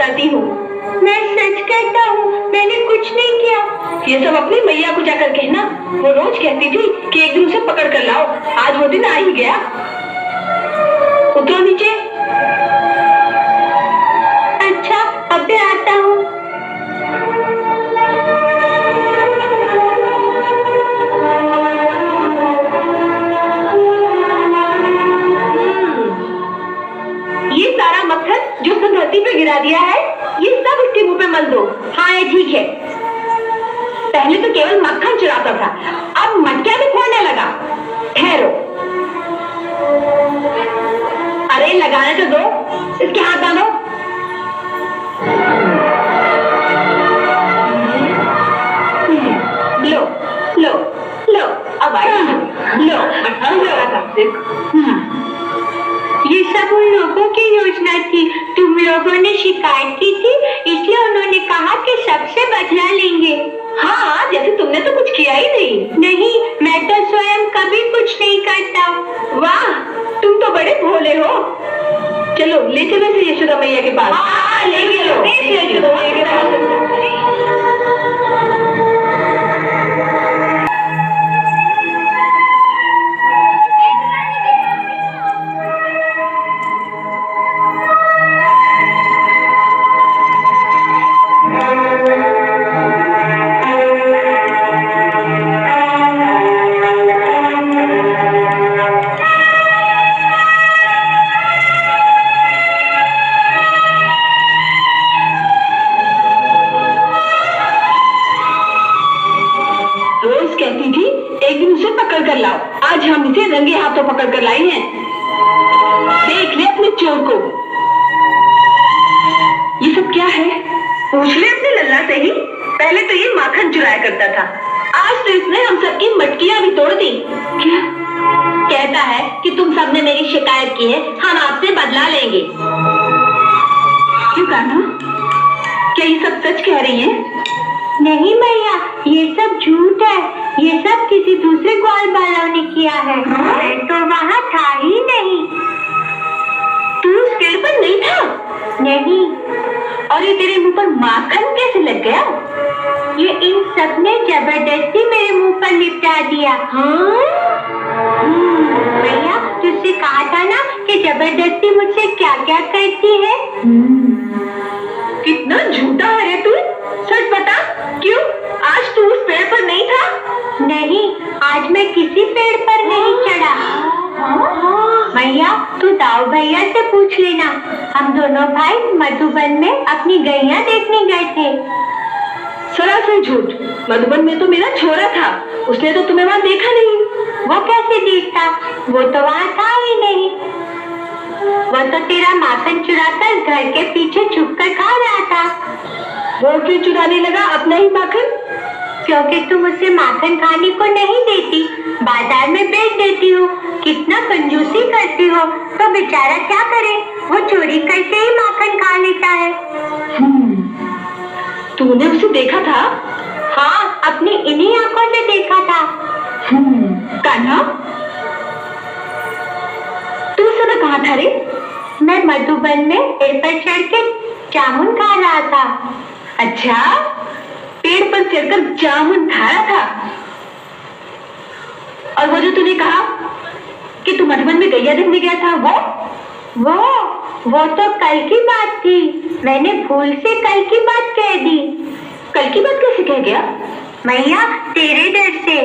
करती हूँ। मैं सच कहता हूँ, मैंने कुछ नहीं किया। ये सब अपनी मैया को जाकर कहना। वो रोज कहती थी कि एक दिन उसे पकड़ कर लाओ। आज वो दिन आ ही गया। उतरो नीचे। अच्छा, अब मैं आता हूँ। ये सारा मक्खन जो तुम धरती पे गिरा दिया है, ये सब उसके मुंह पे मल दो। हाँ, ये ठीक है। पहले तो केवल मक्खन चुराता था, अब मटकियां भी फोड़ने लगा। ठहरो। अरे लगाने तो दो, इसके हाथ बांधो। लो लो लो, अब आई। लो ये सब उन लोगों की योजना थी। तुम लोगों ने शिकायत की थी, इसलिए उन्होंने कहा कि सबसे बदला लेंगे। हाँ, जैसे तुमने तो कुछ किया ही नहीं। नहीं, मैं तो स्वयं कभी कुछ नहीं करता। वाह, तुम तो बड़े भोले हो। चलो ले चलो इसे यशोदा मैया के पास। हाँ, ले चलो यशोदा मैया के पास। आज हम इसे रंगे हाथों पकड़ कर लाई हैं। देख ले अपने चोर को। ये सब क्या है? पूछ ले अपने लल्ला से ही। पहले तो ये माखन चुराया करता था, आज तो इसने हम सबकी मटकियां भी तोड़ दी। क्या? कहता है कि तुम सबने मेरी शिकायत की है, हम आपसे बदला लेंगे। क्यों कान्हा? क्या ये सब सच कह रही है? नहीं मैया, ये सब झूठ है। ये सब किसी दूसरे ग्वाल वालों ने किया है। मैं तो वहाँ था ही नहीं। तू उस पेड़ पर नहीं था? नहीं। और ये तेरे मुंह पर माखन कैसे लग गया? ये इन सब ने जबरदस्ती मेरे मुंह पर लिपटा दिया। भैया, तुझसे कहा था ना कि जबरदस्ती मुझसे क्या क्या करती है। कितना झूठा है रे तू। सच बता, क्यों? आज तू उस पेड़ पर नहीं था? नहीं, आज मैं किसी पेड़ पर नहीं चढ़ा। भैया, तू दाऊ भैया से पूछ लेना। हम दोनों भाई मधुबन में अपनी गैया देखने गए थे। सरासर झूठ। मधुबन में तो मेरा छोरा था, उसने तो तुम्हें वहाँ देखा नहीं। वो कैसे देखता? वो तो वहाँ था ही नहीं। वो तो तेरा माखन चुराकर घर के पीछे छुपकर खा रहा था। वो क्यों चुराने लगा अपना ही माखन? क्योंकि तुम उसे माखन खाने को नहीं देती, बाजार में बेच देती हो। कितना कंजूसी करती हो। तो बेचारा क्या करे, वो चोरी करके ही माखन खा लेता है। तूने उसे देखा था? हाँ, अपनी इन्हीं आंखों से देखा था। कान्हा, तू उस समय कहाँ था रे? मैं मधुबन में पेड़ पर चढ़ के जामुन खा रहा था। अच्छा, पेड़ पर चढ़कर जामुन खा रहा था। और वो जो तूने कहा कि तू मधुबन में गैया देखने गया था, वो तो कल की बात थी। मैंने भूल से कल की बात कह दी। कल की बात कैसे कह गया? मैया, तेरे डर से।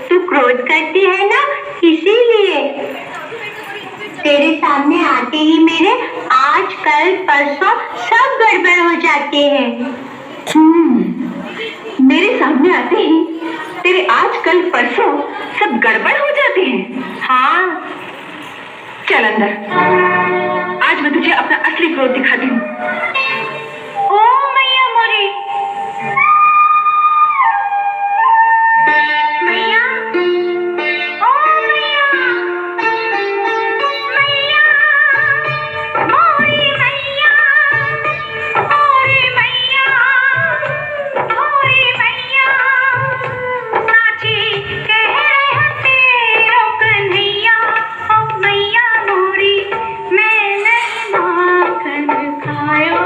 तू क्रोध करती है ना, इसीलिए। तेरे सामने आते ही मेरे आज कल परसों सब गड़बड़ हो जाते हैं। मेरे सामने आते ही तेरे आज कल परसों सब गड़बड़ हो जाते हैं? हाँ। चल अंदर, आज मैं तुझे अपना असली क्रोध दिखाती हूँ। ओ मैया मोरी। मैया, ओ मैया, मैया, मोरी मैया, मोरी मैया, मोरी मैया, साची कह रहे तेरो कन्हैया। ओ मैया मोरी, मैंने माखन खायो,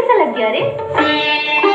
कैसा लग गया रे?